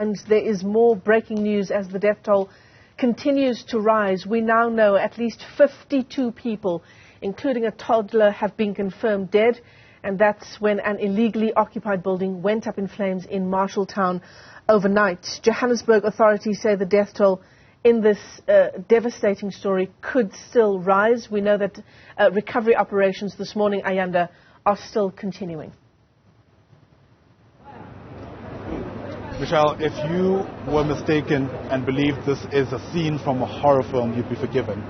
And there is more breaking news as the death toll continues to rise. We now know at least 52 people, including a toddler, have been confirmed dead. And that's when an illegally occupied building went up in flames in Marshalltown overnight. Johannesburg authorities say the death toll in this devastating story could still rise. We know that recovery operations this morning, Ayanda, are still continuing. Michelle, if you were mistaken and believed this is a scene from a horror film, you'd be forgiven.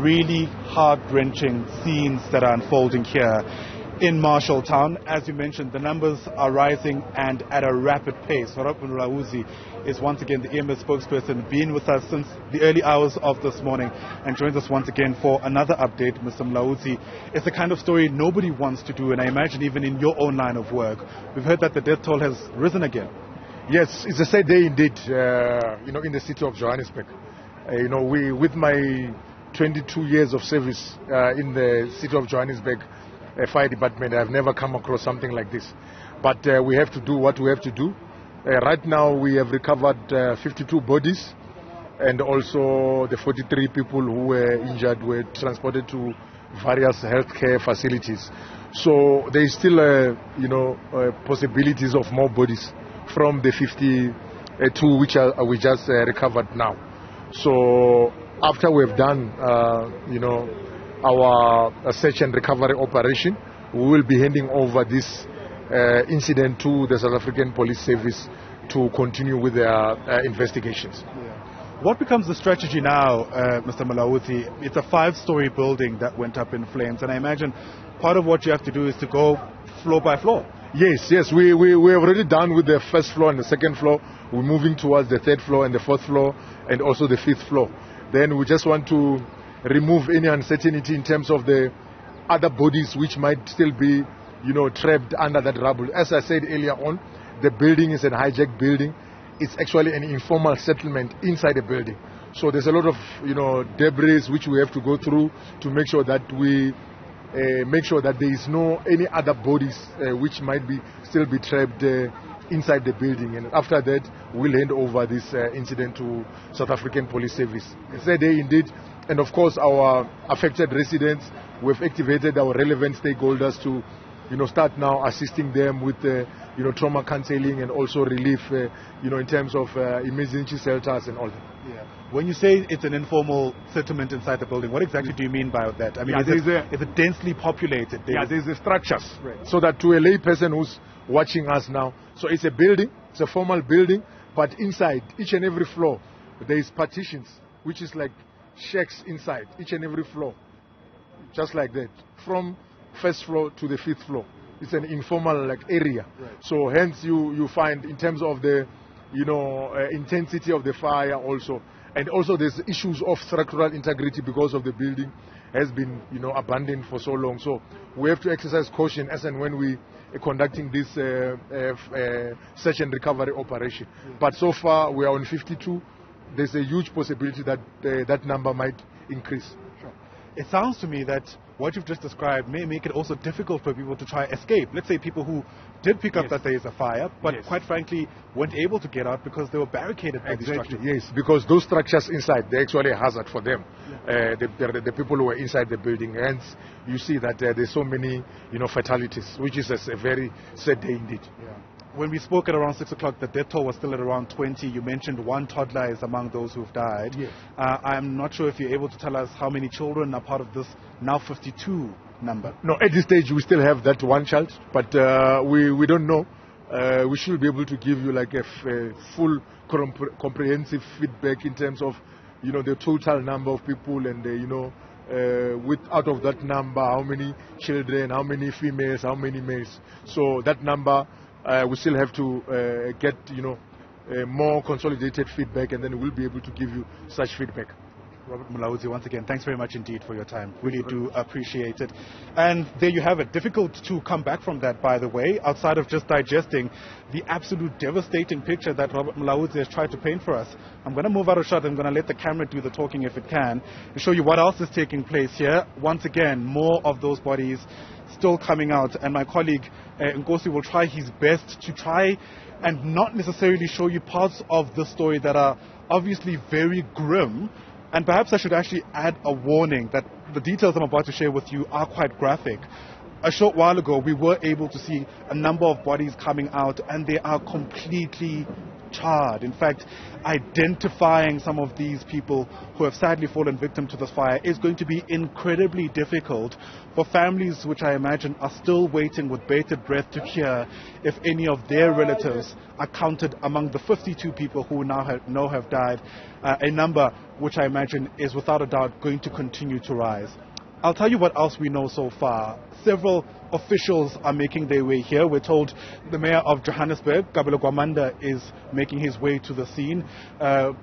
Really heart-wrenching scenes that are unfolding here in Marshalltown. As you mentioned, the numbers are rising and at a rapid pace. Mlauzi is once again the EMS spokesperson, been with us since the early hours of this morning and joins us once again for another update. Mr. Mlauzi, it's the kind of story nobody wants to do, and I imagine even in your own line of work. We've heard that the death toll has risen again. Yes, it's a sad day indeed, in the city of Johannesburg. With my 22 years of service in the city of Johannesburg fire department, I've never come across something like this. But we have to do what we have to do. Right now we have recovered 52 bodies, and also the 43 people who were injured were transported to various healthcare facilities. So there is still possibilities of more bodies from the 52 which we just recovered now. So after we've done our search and recovery operation, we will be handing over this incident to the South African Police Service to continue with their investigations. Yeah. What becomes the strategy now, Mr. Mlauzi? It's a 5-story building that went up in flames, and I imagine part of what you have to do is to go floor by floor. Yes, we have already done with the first floor and the second floor. We're moving towards the third floor and the fourth floor and also the fifth floor. Then we just want to remove any uncertainty in terms of the other bodies which might still be, trapped under that rubble. As I said earlier on, the building is a hijacked building. It's actually an informal settlement inside the building. So there's a lot of, debris which we have to go through to make sure that we there is no any other bodies which might still be trapped inside the building. And after that, we'll hand over this incident to South African Police Service. It's a day indeed. And of course, our affected residents, we've activated our relevant stakeholders to start now assisting them with trauma counseling and also relief in terms of emergency shelters and all that. Yeah. When you say it's an informal settlement inside the building, what exactly do you mean by that? I mean, is it densely populated? There's the structures. Right. So that to a lay person who's watching us now, so it's a building, it's a formal building, but inside each and every floor there is partitions, which is like shacks inside each and every floor, just like that, from first floor to the fifth floor. It's an informal area. Right. So hence you find in terms of the intensity of the fire also, and also there's issues of structural integrity because of the building has been abandoned for so long. So we have to exercise caution as and when we are conducting this search and recovery operation. But so far we are on 52. There's a huge possibility that that number might increase. Sure. It sounds to me that what you've just described may make it also difficult for people to try escape. Let's say people who did pick up that there is a fire, but quite frankly weren't able to get out because they were barricaded by these structures. Yes, because those structures inside, they're actually a hazard for them. Yeah. The people who were inside the building. Hence, you see that there's so many fatalities, which is a very sad day indeed. Yeah. When we spoke at around 6 o'clock, the death toll was still at around 20. You mentioned one toddler is among those who've died. Yes. I'm not sure if you're able to tell us how many children are part of this now 52 number. No, at this stage we still have that one child, but we don't know. We should be able to give you like a full comprehensive feedback in terms of the total number of people and with out of that number how many children, how many females, how many males. So that number we still have to get more consolidated feedback, and then we'll be able to give you such feedback. Robert Mlauzi, once again, thanks very much indeed for your time. Really do appreciate it. And there you have it. Difficult to come back from that, by the way, outside of just digesting the absolute devastating picture that Robert Mlauzi has tried to paint for us. I'm going to move out of shot. I'm going to let the camera do the talking if it can, and show you what else is taking place here. Once again, more of those bodies still coming out, and my colleague Nkosi will try his best to try and not necessarily show you parts of the story that are obviously very grim. And perhaps I should actually add a warning that the details I'm about to share with you are quite graphic. A short while ago, we were able to see a number of bodies coming out, and they are completely charred. In fact, identifying some of these people who have sadly fallen victim to this fire is going to be incredibly difficult for families which I imagine are still waiting with bated breath to hear if any of their relatives are counted among the 52 people who now have died, a number which I imagine is without a doubt going to continue to rise. I'll tell you what else we know so far. Several officials are making their way here. We're told the mayor of Johannesburg, Kabelo Gwamanda, is making his way to the scene.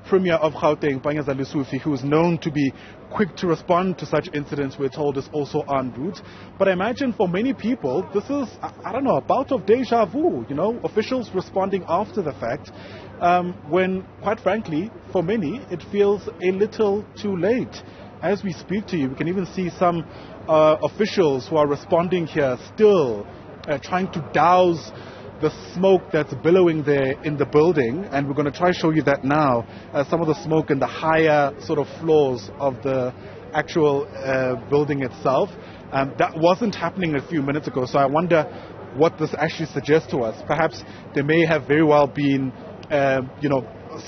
Premier of Gauteng, Panyaza Lesufi, who is known to be quick to respond to such incidents, we're told is also en route. But I imagine for many people, this is, I don't know, a bout of deja vu, officials responding after the fact, when, quite frankly, for many, it feels a little too late. As we speak to you, we can even see some officials who are responding here still trying to douse the smoke that's billowing there in the building, and we're going to try to show you that now. Some of the smoke in the higher sort of floors of the actual building itself. That wasn't happening a few minutes ago, so I wonder what this actually suggests to us. Perhaps there may have very well been,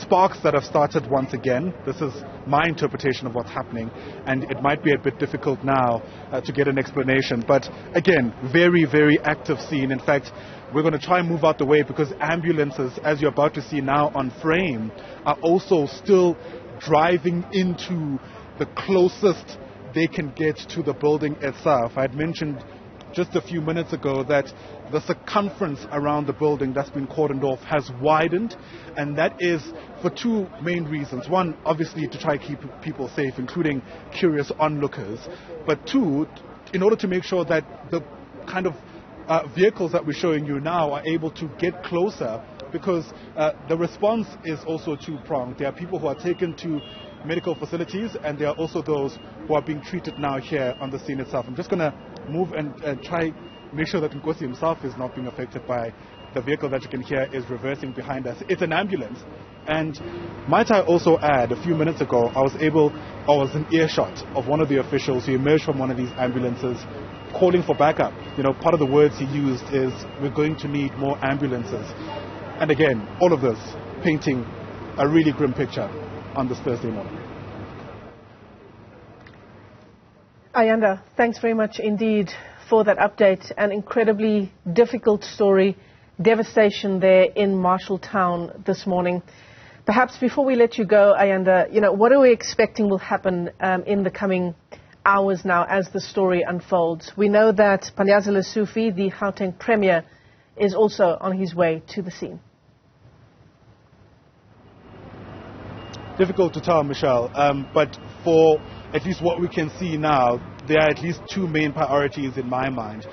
sparks that have started once again. This is my interpretation of what's happening, and it might be a bit difficult now to get an explanation. But again, very, very active scene. In fact, we're going to try and move out the way because ambulances, as you're about to see now on frame, are also still driving into the closest they can get to the building itself. I had mentioned just a few minutes ago that the circumference around the building that's been cordoned off has widened, and that is for two main reasons. One, obviously to try to keep people safe, including curious onlookers, but two, in order to make sure that the kind of vehicles that we're showing you now are able to get closer, because the response is also two-pronged. There are people who are taken to medical facilities, and there are also those who are being treated now here on the scene itself. I'm just going to move and try make sure that Nkosi himself is not being affected by the vehicle that you can hear is reversing behind us. It's an ambulance. And might I also add, a few minutes ago, I was in earshot of one of the officials who emerged from one of these ambulances calling for backup. Part of the words he used is, we're going to need more ambulances. And again, all of this painting a really grim picture on this Thursday morning. Ayanda, thanks very much indeed for that update. An incredibly difficult story, devastation there in Marshalltown this morning. Perhaps before we let you go, Ayanda, what are we expecting will happen in the coming hours now as the story unfolds? We know that Panyaza Lesufi, the Gauteng Premier, is also on his way to the scene. Difficult to tell, Michelle, but for at least what we can see now, there are at least two main priorities in my mind.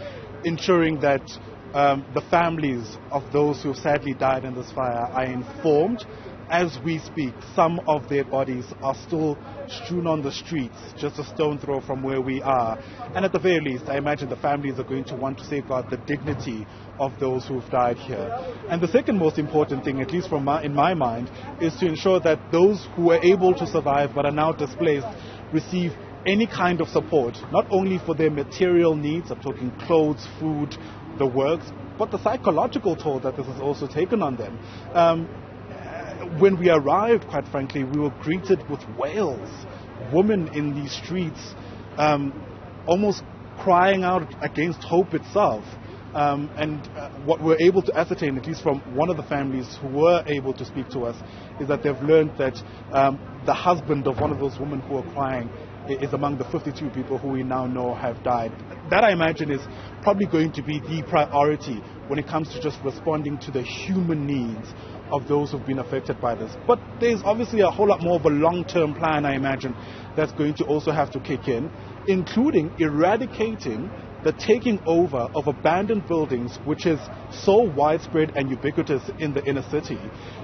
Ensuring that the families of those who have sadly died in this fire are informed. As we speak, some of their bodies are still strewn on the streets, just a stone throw from where we are. And at the very least, I imagine the families are going to want to safeguard the dignity of those who've died here. And the second most important thing, at least in my mind, is to ensure that those who were able to survive but are now displaced receive any kind of support, not only for their material needs, I'm talking clothes, food, the works, but the psychological toll that this has also taken on them. When we arrived, quite frankly, we were greeted with wails, women in these streets almost crying out against hope itself. And what we're able to ascertain, at least from one of the families who were able to speak to us, is that they've learned that the husband of one of those women who were crying is among the 52 people who we now know have died. That, I imagine, is probably going to be the priority when it comes to just responding to the human needs of those who've been affected by this. But there's obviously a whole lot more of a long-term plan, I imagine, that's going to also have to kick in, including eradicating the taking over of abandoned buildings, which is so widespread and ubiquitous in the inner city.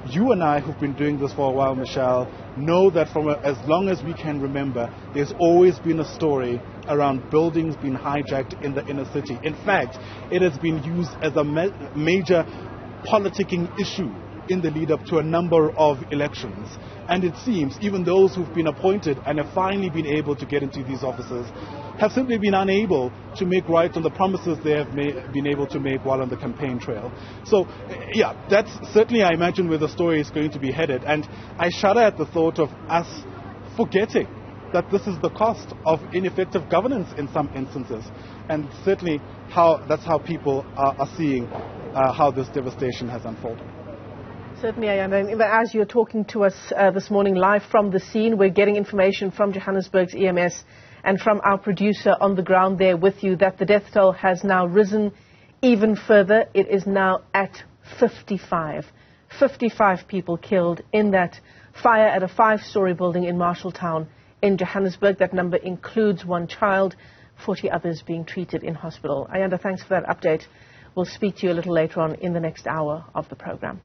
You and I, who've been doing this for a while, Michelle, know that from as long as we can remember, there's always been a story around buildings being hijacked in the inner city. In fact, it has been used as a major politicking issue in the lead up to a number of elections. And it seems even those who've been appointed and have finally been able to get into these offices have simply been unable to make right on the promises they have been able to make while on the campaign trail. So, yeah, that's certainly, I imagine, where the story is going to be headed. And I shudder at the thought of us forgetting that this is the cost of ineffective governance in some instances. And certainly that's how people are seeing how this devastation has unfolded. Certainly, Ayanda. As you're talking to us this morning live from the scene, we're getting information from Johannesburg's EMS and from our producer on the ground there with you that the death toll has now risen even further. It is now at 55. 55 people killed in that fire at a 5-storey building in Marshalltown in Johannesburg. That number includes 1 child, 40 others being treated in hospital. Ayanda, thanks for that update. We'll speak to you a little later on in the next hour of the program.